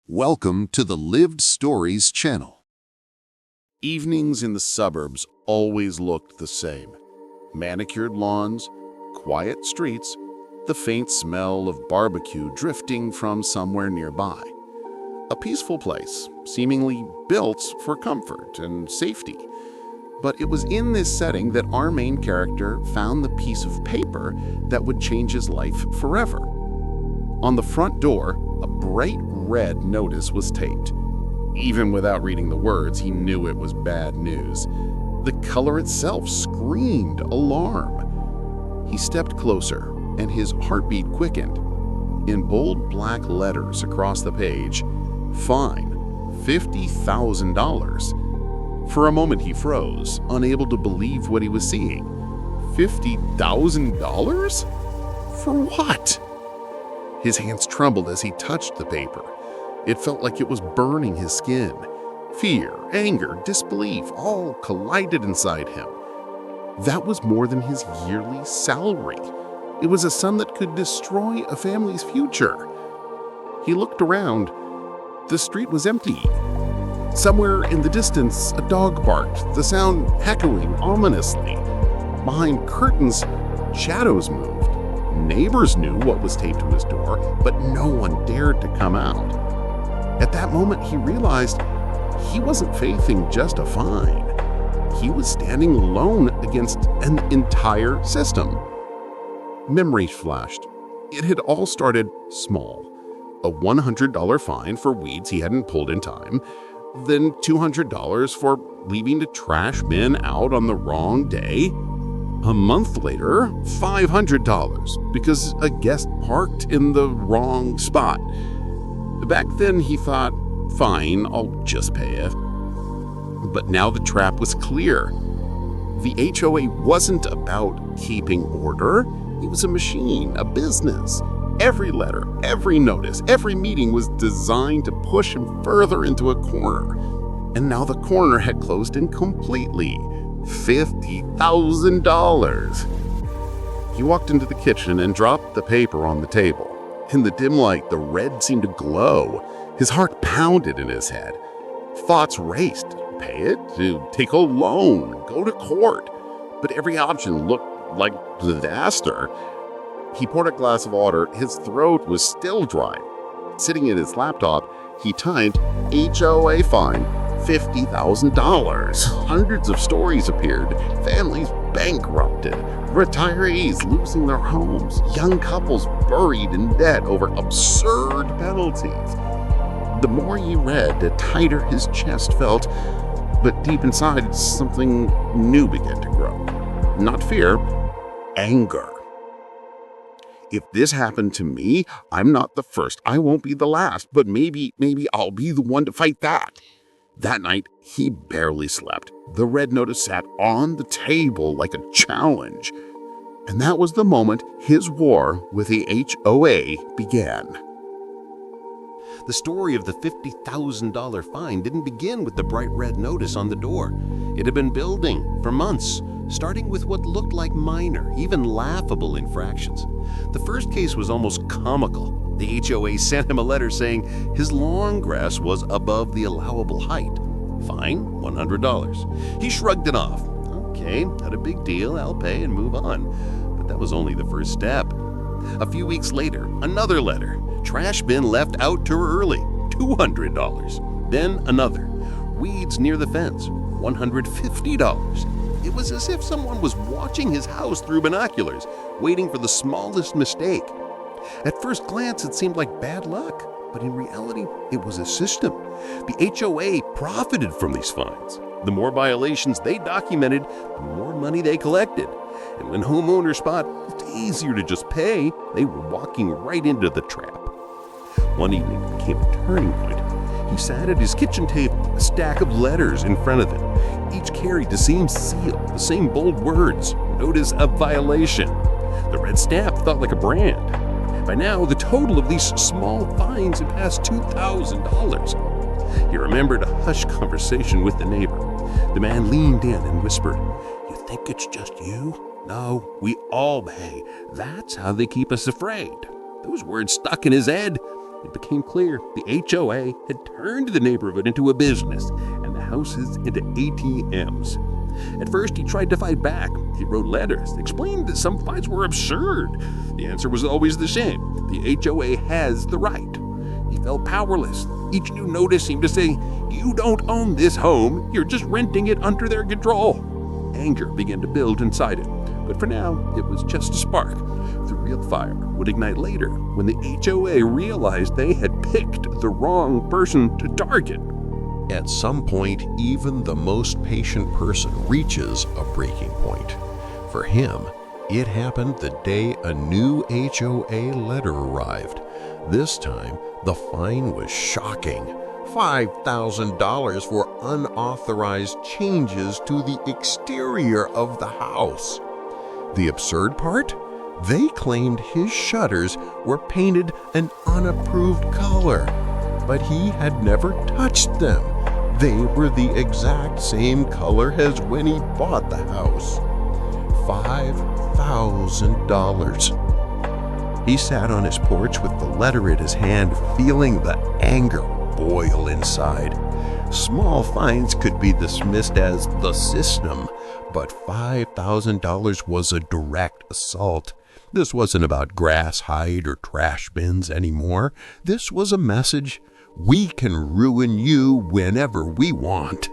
Welcome to the Lived Stories channel. Evenings in the suburbs always looked the same. Manicured lawns, quiet streets, the faint smell of barbecue drifting from somewhere nearby. A peaceful place, seemingly built for comfort and safety. But it was in this setting that our main character found the piece of paper that would change his life forever. On the front door, a bright red notice was taped. Even without reading the words, he knew it was bad news. The color itself screamed alarm. He stepped closer, and his heartbeat quickened. In bold black letters across the page, fine, $50,000. For a moment he froze, unable to believe what he was seeing. $50,000? For what? His hands trembled as he touched the paper. It felt like it was burning his skin. Fear, anger, disbelief all collided inside him. That was more than his yearly salary. It was a sum that could destroy a family's future. He looked around. The street was empty. Somewhere in the distance, a dog barked, the sound echoing ominously. Behind curtains, shadows moved. Neighbors knew what was taped to his door, but no one dared to come out. At that moment, he realized he wasn't facing just a fine. He was standing alone against an entire system. Memories flashed. It had all started small. A $100 fine for weeds he hadn't pulled in time, then $200 for leaving the trash bin out on the wrong day. A month later, $500 because a guest parked in the wrong spot. Back then, he thought, fine, I'll just pay it. But now the trap was clear. The HOA wasn't about keeping order. It was a machine, a business. Every letter, every notice, every meeting was designed to push him further into a corner. And now the corner had closed in completely. $50,000. He walked into the kitchen and dropped the paper on the table. In the dim light, the red seemed to glow. His heart pounded in his head. Thoughts raced. Pay it, to take a loan, go to court. But every option looked like disaster. He poured a glass of water. His throat was still dry. Sitting at his laptop, he typed HOA fine, $50,000. Hundreds of stories appeared. Families bankrupted, retirees losing their homes, young couples buried in debt over absurd penalties. The more he read, the tighter his chest felt, but deep inside, something new began to grow. Not fear, anger. If this happened to me, I'm not the first. I won't be the last, but maybe I'll be the one to fight that. That night, he barely slept. The red notice sat on the table like a challenge. And that was the moment his war with the HOA began. The story of the $50,000 fine didn't begin with the bright red notice on the door. It had been building for months, starting with what looked like minor, even laughable infractions. The first case was almost comical. The HOA sent him a letter saying his lawn grass was above the allowable height. Fine, $100. He shrugged it off. Okay, not a big deal, I'll pay and move on. But that was only the first step. A few weeks later, another letter. Trash bin left out too early, $200. Then another. Weeds near the fence, $150. It was as if someone was watching his house through binoculars, waiting for the smallest mistake. At first glance, it seemed like bad luck, but in reality, it was a system. The HOA profited from these fines. The more violations they documented, the more money they collected. And when homeowners thought it's easier to just pay, they were walking right into the trap. One evening became a turning point. He sat at his kitchen table, a stack of letters in front of him. Each carried the same seal, the same bold words, notice of violation. The red stamp felt like a brand. By now, the total of these small fines had passed $2,000. He remembered a hushed conversation with the neighbor. The man leaned in and whispered, "You think it's just you? No, we all pay. That's how they keep us afraid." Those words stuck in his head. It became clear the HOA had turned the neighborhood into a business and the houses into ATMs. At first, he tried to fight back. He wrote letters, explained that some fines were absurd. The answer was always the same: the HOA has the right. He felt powerless. Each new notice seemed to say, "You don't own this home, you're just renting it under their control." Anger began to build inside him, but for now, it was just a spark. The real fire would ignite later when the HOA realized they had picked the wrong person to target. At some point, even the most patient person reaches a breaking point. For him, it happened the day a new HOA letter arrived. This time, the fine was shocking: $5,000 for unauthorized changes to the exterior of the house. The absurd part? They claimed his shutters were painted an unapproved color, but he had never touched them. They were the exact same color as when he bought the house. $5,000. He sat on his porch with the letter in his hand, feeling the anger boil inside. Small fines could be dismissed as the system, but $5,000 was a direct assault. This wasn't about grass, hide, or trash bins anymore. This was a message: we can ruin you whenever we want.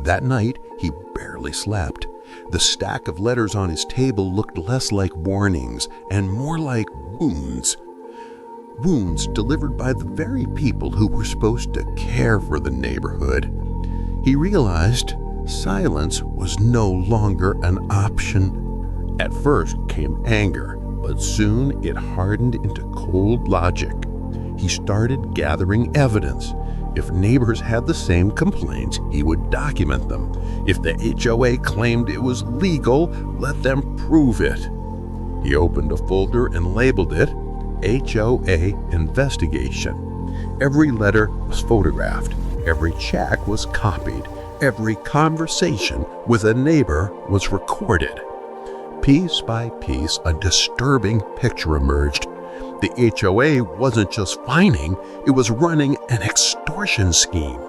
That night, he barely slept. The stack of letters on his table looked less like warnings and more like wounds. Wounds delivered by the very people who were supposed to care for the neighborhood. He realized silence was no longer an option. At first came anger, but soon it hardened into cold logic. He started gathering evidence. If neighbors had the same complaints, he would document them. If the HOA claimed it was legal, let them prove it. He opened a folder and labeled it HOA Investigation. Every letter was photographed. Every check was copied. Every conversation with a neighbor was recorded. Piece by piece, a disturbing picture emerged. The HOA wasn't just fining, it was running an extortion scheme.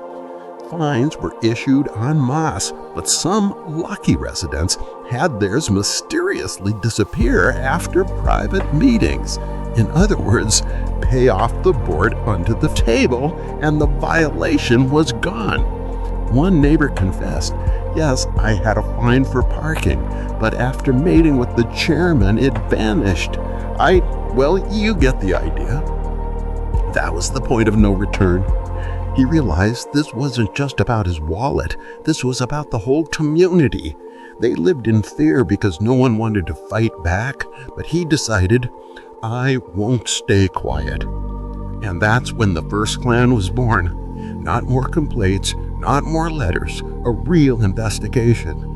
Fines were issued en masse, but some lucky residents had theirs mysteriously disappear after private meetings. In other words, pay off the board under the table, and the violation was gone. One neighbor confessed, "Yes, I had a fine for parking, but after mating with the chairman, it vanished. Well, you get the idea." That was the point of no return. He realized this wasn't just about his wallet. This was about the whole community. They lived in fear because no one wanted to fight back, but he decided, "I won't stay quiet." And that's when the first plan was born. Not more complaints, not more letters, a real investigation.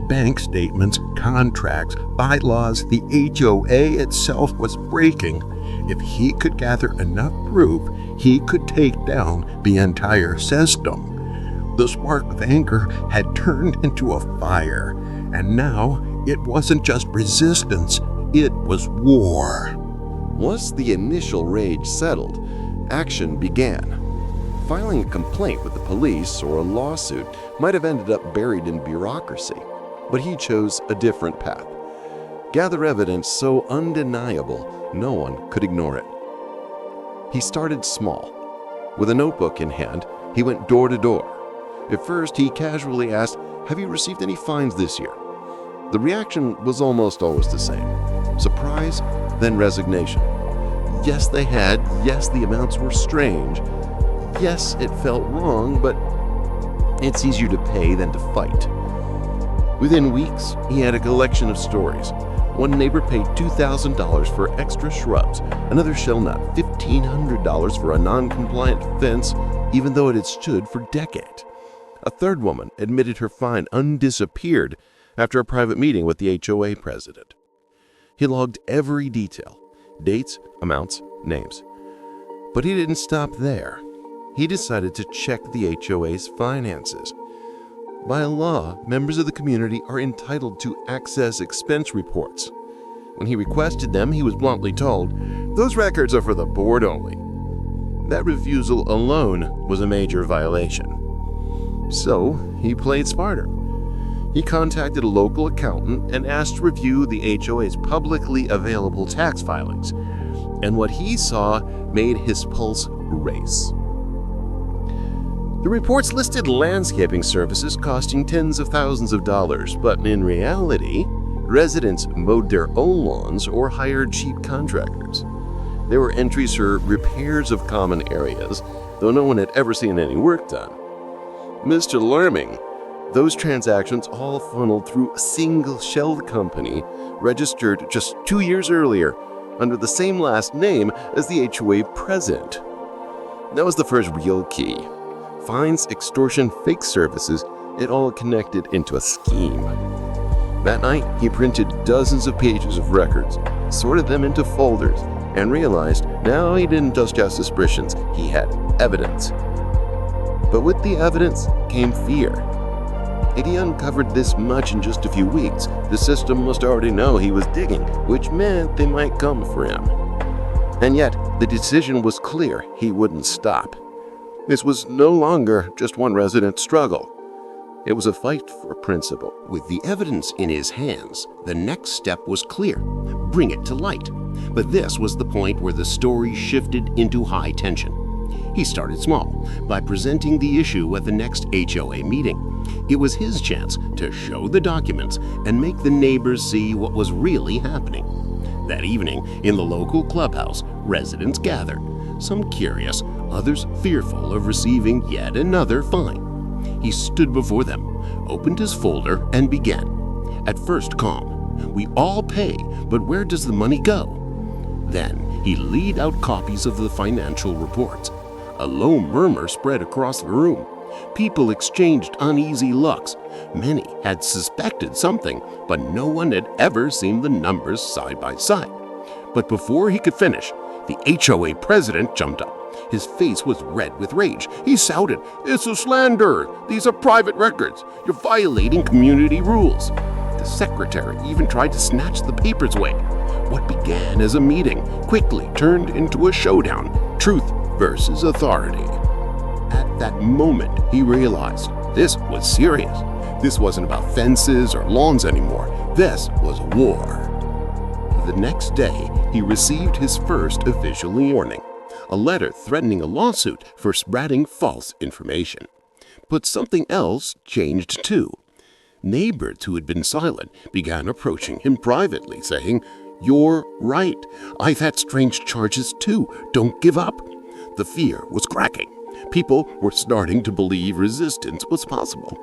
Bank statements, contracts, bylaws the HOA itself was breaking. If he could gather enough proof, he could take down the entire system. The spark of anger had turned into a fire, and now it wasn't just resistance, it was war. Once the initial rage settled, action began. Filing a complaint with the police or a lawsuit might have ended up buried in bureaucracy, but he chose a different path. Gather evidence so undeniable, no one could ignore it. He started small. With a notebook in hand, he went door to door. At first, he casually asked, "Have you received any fines this year?" The reaction was almost always the same: surprise, then resignation. Yes, they had. Yes, the amounts were strange. Yes, it felt wrong, but it's easier to pay than to fight. Within weeks, he had a collection of stories. One neighbor paid $2,000 for extra shrubs, another shelled out $1,500 for a non-compliant fence, even though it had stood for decades. A third woman admitted her fine undisappeared after a private meeting with the HOA president. He logged every detail: dates, amounts, names. But he didn't stop there. He decided to check the HOA's finances. By law, members of the community are entitled to access expense reports. When he requested them, he was bluntly told, "Those records are for the board only." That refusal alone was a major violation. So he played smarter. He contacted a local accountant and asked to review the HOA's publicly available tax filings, and what he saw made his pulse race. The reports listed landscaping services costing tens of thousands of dollars, but in reality, residents mowed their own lawns or hired cheap contractors. There were entries for repairs of common areas, though no one had ever seen any work done. Mr. Lerming, those transactions all funneled through a single shell company registered just 2 years earlier under the same last name as the HOA president. That was the first real key. Fines, extortion, fake services, it all connected into a scheme. That night, he printed dozens of pages of records, sorted them into folders, and realized now he didn't just have suspicions, he had evidence. But with the evidence came fear. If he uncovered this much in just a few weeks, the system must already know he was digging, which meant they might come for him. And yet, the decision was clear, he wouldn't stop. This was no longer just one resident's struggle. It was a fight for principle. With the evidence in his hands, the next step was clear: bring it to light. But this was the point where the story shifted into high tension. He started small, by presenting the issue at the next HOA meeting. It was his chance to show the documents and make the neighbors see what was really happening. That evening, in the local clubhouse, residents gathered, some curious, others fearful of receiving yet another fine. He stood before them, opened his folder, and began. At first calm, "We all pay, but where does the money go?" Then he laid out copies of the financial reports. A low murmur spread across the room. People exchanged uneasy looks. Many had suspected something, but no one had ever seen the numbers side by side. But before he could finish, the HOA president jumped up. His face was red with rage. He shouted, "It's a slander! These are private records! You're violating community rules!" The secretary even tried to snatch the papers away. What began as a meeting quickly turned into a showdown, truth versus authority. At that moment, he realized this was serious. This wasn't about fences or lawns anymore. This was a war. The next day, he received his first official warning, a letter threatening a lawsuit for spreading false information. But something else changed too. Neighbors who had been silent began approaching him privately, saying, "You're right. I've had strange charges too. Don't give up." The fear was cracking. People were starting to believe resistance was possible.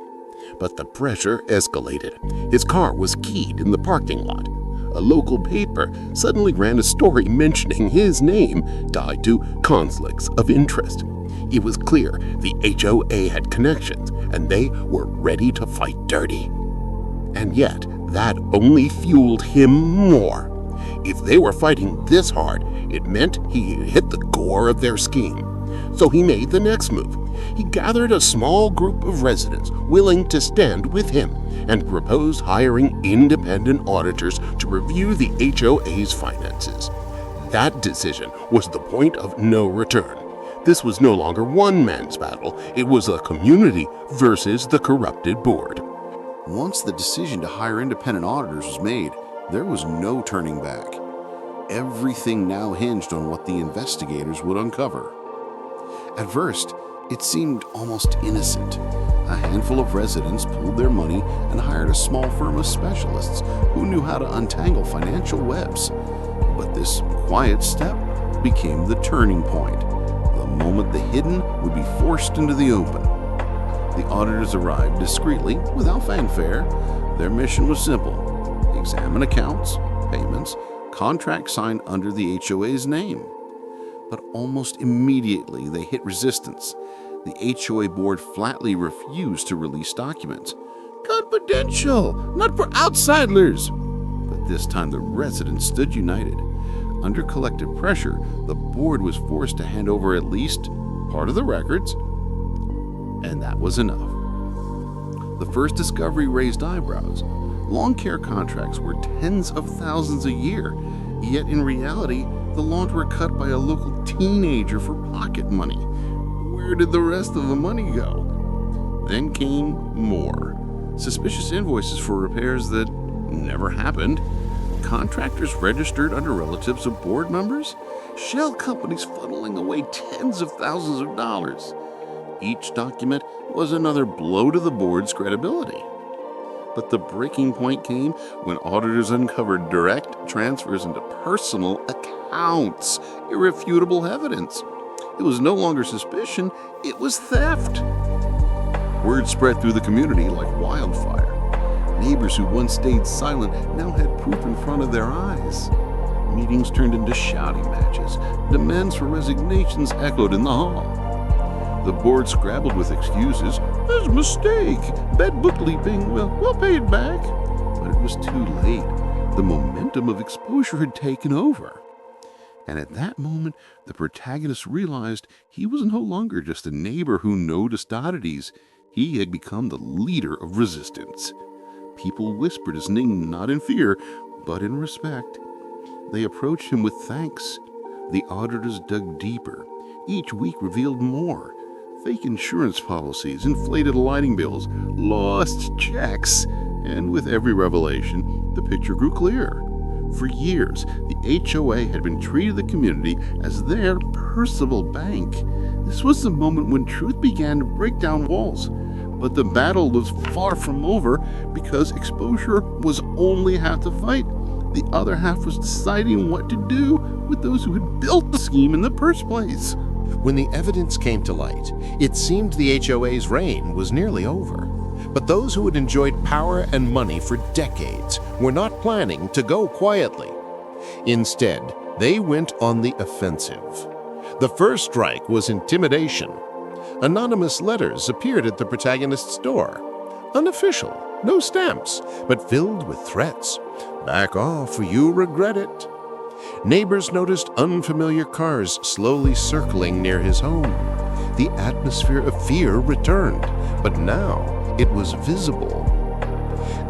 But the pressure escalated. His car was keyed in the parking lot. A local paper suddenly ran a story mentioning his name tied to conflicts of interest. It was clear the HOA had connections, and they were ready to fight dirty. And yet, that only fueled him more. If they were fighting this hard, it meant he had hit the core of their scheme. So he made the next move. He gathered a small group of residents willing to stand with him and proposed hiring independent auditors to review the HOA's finances. That decision was the point of no return. This was no longer one man's battle. It was a community versus the corrupted board. Once the decision to hire independent auditors was made, there was no turning back. Everything now hinged on what the investigators would uncover. At first, it seemed almost innocent. A handful of residents pooled their money and hired a small firm of specialists who knew how to untangle financial webs. But this quiet step became the turning point, the moment the hidden would be forced into the open. The auditors arrived discreetly, without fanfare. Their mission was simple: examine accounts, payments, contracts signed under the HOA's name. But almost immediately they hit resistance. The HOA board flatly refused to release documents. "Confidential, not for outsiders!" But this time the residents stood united. Under collective pressure, the board was forced to hand over at least part of the records, and that was enough. The first discovery raised eyebrows. Lawn care contracts were tens of thousands a year, yet in reality, the lawns were cut by a local teenager for pocket money. Where did the rest of the money go? Then came more. Suspicious invoices for repairs that never happened. Contractors registered under relatives of board members. Shell companies funneling away tens of thousands of dollars. Each document was another blow to the board's credibility. But the breaking point came when auditors uncovered direct transfers into personal accounts, irrefutable evidence. It was no longer suspicion, it was theft. Word spread through the community like wildfire. Neighbors who once stayed silent now had proof in front of their eyes. Meetings turned into shouting matches. Demands for resignations echoed in the hall. The board scrabbled with excuses. There's a mistake. Bad bookkeeping. We'll pay it back. But it was too late. The momentum of exposure had taken over. And at that moment, the protagonist realized he was no longer just a neighbor who noticed oddities. He had become the leader of resistance. People whispered his name not in fear, but in respect. They approached him with thanks. The auditors dug deeper. Each week revealed more. Fake insurance policies, inflated lighting bills, lost checks. And with every revelation, the picture grew clearer. For years, the HOA had been treating the community as their personal bank. This was the moment when truth began to break down walls. But the battle was far from over because exposure was only half the fight. The other half was deciding what to do with those who had built the scheme in the first place. When the evidence came to light, it seemed the HOA's reign was nearly over. But those who had enjoyed power and money for decades were not planning to go quietly. Instead, they went on the offensive. The first strike was intimidation. Anonymous letters appeared at the protagonist's door. Unofficial, no stamps, but filled with threats. Back off or you regret it. Neighbors noticed unfamiliar cars slowly circling near his home. The atmosphere of fear returned, but now it was visible.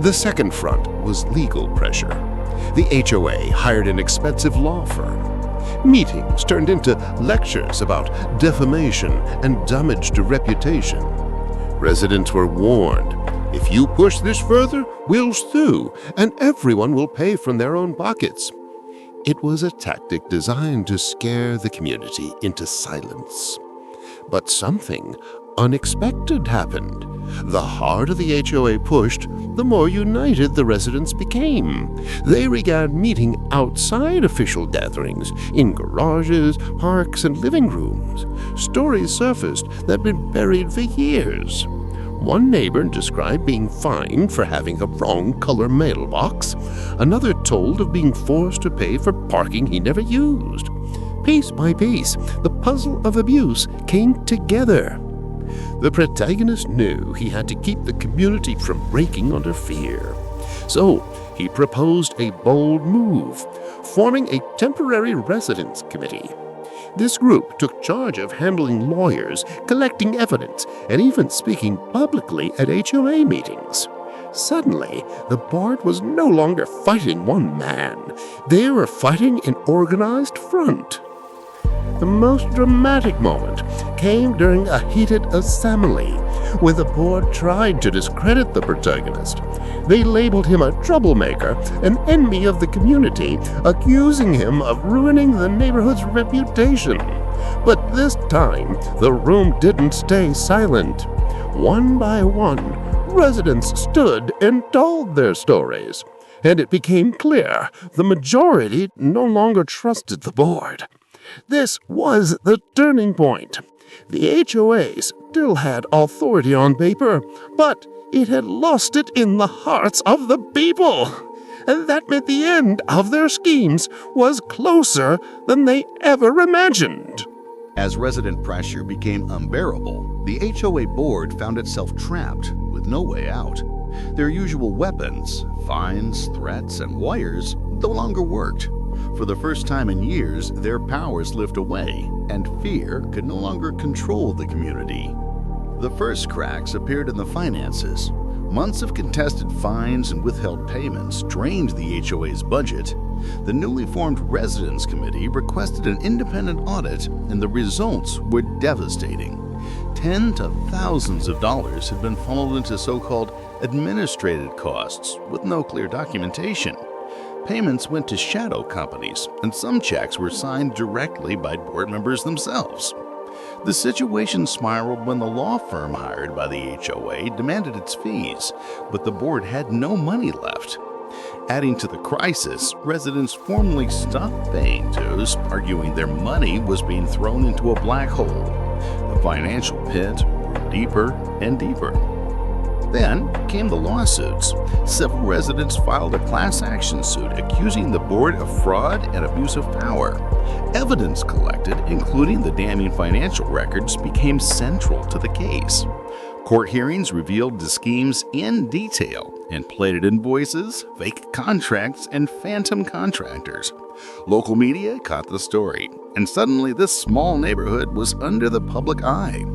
The second front was legal pressure. The HOA hired an expensive law firm. Meetings turned into lectures about defamation and damage to reputation. Residents were warned, if you push this further, we'll sue, and everyone will pay from their own pockets. It was a tactic designed to scare the community into silence. But something unexpected happened. The harder the HOA pushed, the more united the residents became. They began meeting outside official gatherings, in garages, parks, and living rooms. Stories surfaced that had been buried for years. One neighbor described being fined for having a wrong color mailbox. Another told of being forced to pay for parking he never used. Piece by piece, the puzzle of abuse came together. The protagonist knew he had to keep the community from breaking under fear. So he proposed a bold move, forming a temporary residence committee. This group took charge of handling lawyers, collecting evidence, and even speaking publicly at HOA meetings. Suddenly, the board was no longer fighting one man. They were fighting an organized front. The most dramatic moment came during a heated assembly, where the board tried to discredit the protagonist. They labeled him a troublemaker, an enemy of the community, accusing him of ruining the neighborhood's reputation. But this time, the room didn't stay silent. One by one, residents stood and told their stories, and it became clear the majority no longer trusted the board. This was the turning point. The HOA still had authority on paper, but it had lost it in the hearts of the people. And that meant the end of their schemes was closer than they ever imagined. As resident pressure became unbearable, the HOA board found itself trapped with no way out. Their usual weapons, fines, threats, and wires no longer worked. For the first time in years, their power slipped away, and fear could no longer control the community. The first cracks appeared in the finances. months of contested fines and withheld payments drained the HOA's budget. The newly formed Residents Committee requested an independent audit, and the results were devastating. Tens of thousands of dollars had been funneled into so-called administrative costs with no clear documentation. Payments went to shadow companies, and some checks were signed directly by board members themselves. The situation spiraled when the law firm hired by the HOA demanded its fees, but the board had no money left. Adding to the crisis, residents formally stopped paying dues, arguing their money was being thrown into a black hole. The financial pit grew deeper and deeper. Then came the lawsuits. Several residents filed a class action suit accusing the board of fraud and abuse of power. Evidence collected, including the damning financial records, became central to the case. Court hearings revealed the schemes in detail: inflated invoices, fake contracts, and phantom contractors. Local media caught the story, and suddenly this small neighborhood was under the public eye.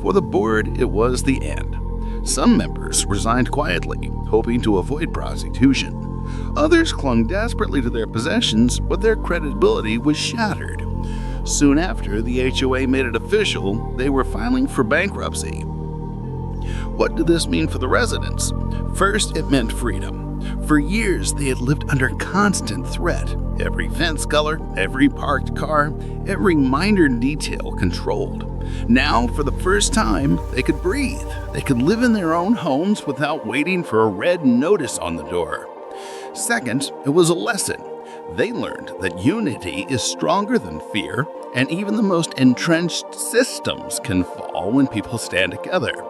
For the board, it was the end. Some members resigned quietly, hoping to avoid prosecution. Others clung desperately to their possessions, but their credibility was shattered. Soon after the HOA made it official, they were filing for bankruptcy. What did this mean for the residents? First, it meant freedom. For years, they had lived under constant threat. Every fence color, every parked car, every minor detail controlled. Now, for the first time, they could breathe. They could live in their own homes without waiting for a red notice on the door. Second, it was a lesson. They learned that unity is stronger than fear, and even the most entrenched systems can fall when people stand together.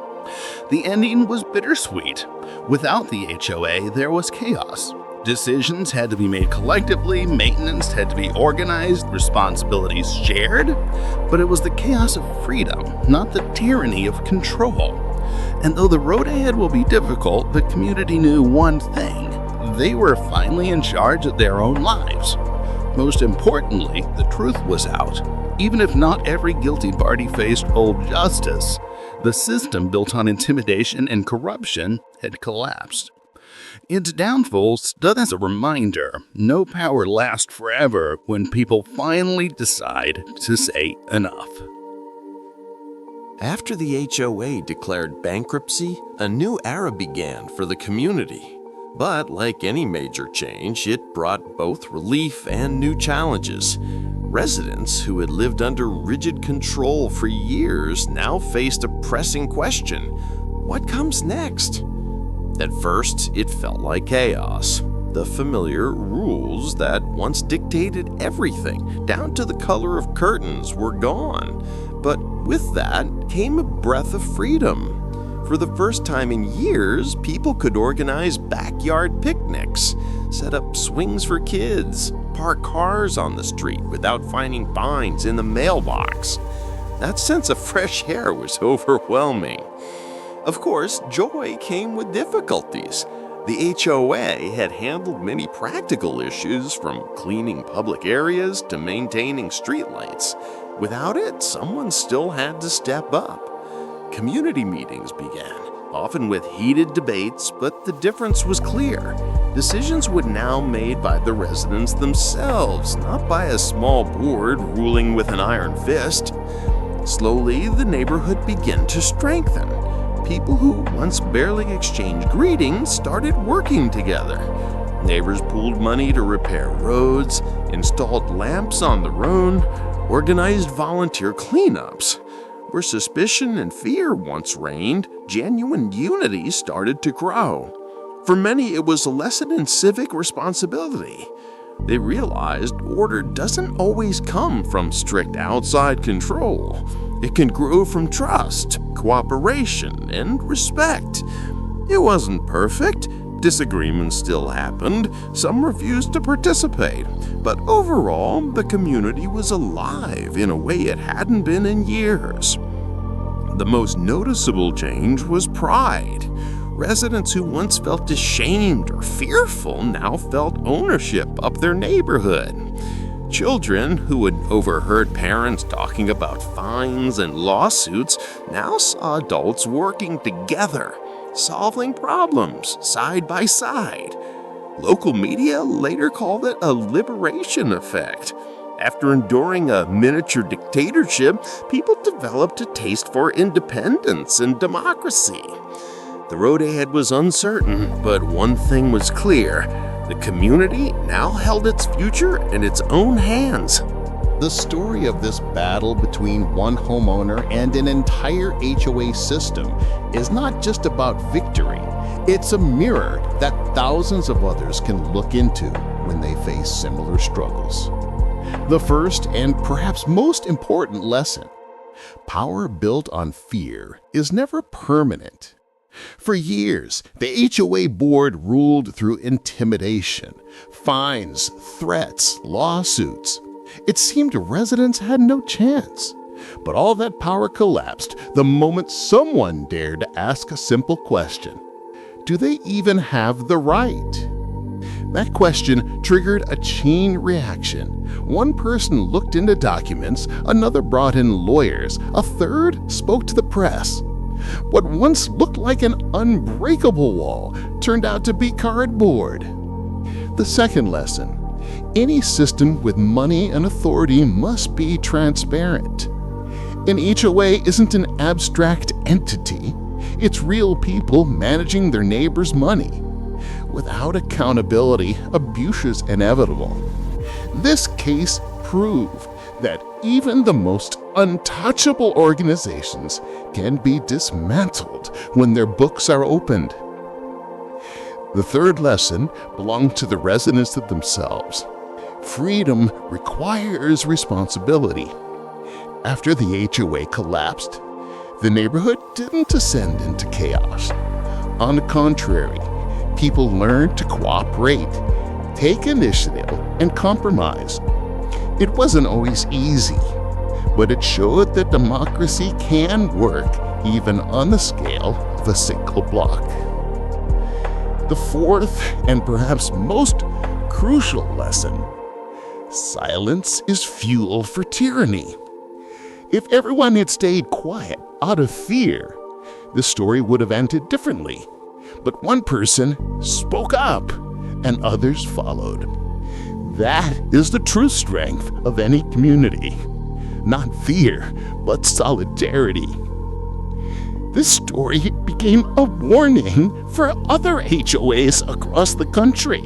The ending was bittersweet. Without the HOA, there was chaos. Decisions had to be made collectively, maintenance had to be organized, responsibilities shared. But it was the chaos of freedom, not the tyranny of control. And though the road ahead will be difficult, the community knew one thing: they were finally in charge of their own lives. Most importantly, the truth was out. Even if not every guilty party faced full justice, the system built on intimidation and corruption had collapsed. Its downfall stood as a reminder: no power lasts forever when people finally decide to say enough. After the HOA declared bankruptcy, a new era began for the community. But like any major change, it brought both relief and new challenges. Residents who had lived under rigid control for years now faced a pressing question: what comes next? At first, it felt like chaos. The familiar rules that once dictated everything, down to the color of curtains, were gone. But with that came a breath of freedom. For the first time in years, people could organize backyard picnics, set up swings for kids, park cars on the street without finding fines in the mailbox. That sense of fresh air was overwhelming. Of course, joy came with difficulties. The HOA had handled many practical issues, from cleaning public areas to maintaining streetlights. Without it, someone still had to step up. Community meetings began, often with heated debates, but the difference was clear. Decisions were now made by the residents themselves, not by a small board ruling with an iron fist. Slowly, the neighborhood began to strengthen. People who once barely exchanged greetings started working together. Neighbors pooled money to repair roads, installed lamps on the road, organized volunteer cleanups. Where suspicion and fear once reigned, genuine unity started to grow. For many, it was a lesson in civic responsibility. They realized order doesn't always come from strict outside control. It can grow from trust, cooperation, and respect. It wasn't perfect. Disagreements still happened. Some refused to participate. But overall, the community was alive in a way it hadn't been in years. The most noticeable change was pride. Residents who once felt ashamed or fearful now felt ownership of their neighborhood. Children who had overheard parents talking about fines and lawsuits now saw adults working together. solving problems side by side. Local media later called it a liberation effect. After enduring a miniature dictatorship, people developed a taste for independence and democracy. The road ahead was uncertain, but one thing was clear. The community now held its future in its own hands. The story of this battle between one homeowner and an entire HOA system is not just about victory. It's a mirror that thousands of others can look into when they face similar struggles. The first and perhaps most important lesson: power built on fear is never permanent. For years, the HOA board ruled through intimidation, fines, threats, lawsuits. It seemed residents had no chance. But all that power collapsed the moment someone dared to ask a simple question: do they even have the right? That question triggered a chain reaction. One person looked into documents, another brought in lawyers, a third spoke to the press. What once looked like an unbreakable wall turned out to be cardboard. The second lesson: any system with money and authority must be transparent. An HOA isn't an abstract entity. It's real people managing their neighbors' money. Without accountability, abuse is inevitable. This case proved that even the most untouchable organizations can be dismantled when their books are opened. The third lesson belonged to the residents themselves. Freedom requires responsibility. After the HOA collapsed, the neighborhood didn't descend into chaos. On the contrary, people learned to cooperate, take initiative, and compromise. It wasn't always easy, but it showed that democracy can work even on the scale of a single block. The fourth and perhaps most crucial lesson: silence is fuel for tyranny. If everyone had stayed quiet out of fear, the story would have ended differently. But one person spoke up, and others followed. That is the true strength of any community. Not fear, but solidarity. This story became a warning for other HOAs across the country.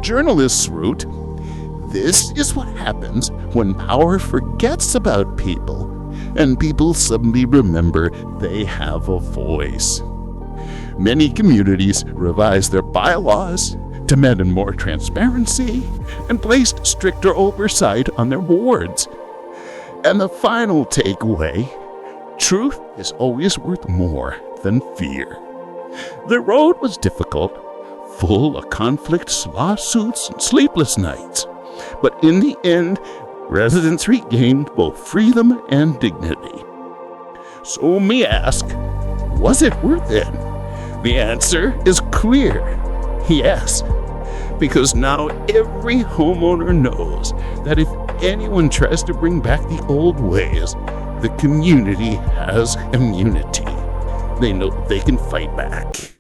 Journalists wrote, "This is what happens when power forgets about people, and people suddenly remember they have a voice." Many communities revised their bylaws, demanded more transparency, and placed stricter oversight on their boards. And the final takeaway: truth is always worth more than fear. The road was difficult, full of conflicts, lawsuits, and sleepless nights. But in the end, residents regained both freedom and dignity. So let me ask, was it worth it? The answer is clear: yes. Because now every homeowner knows that if anyone tries to bring back the old ways, the community has immunity. They know they can fight back.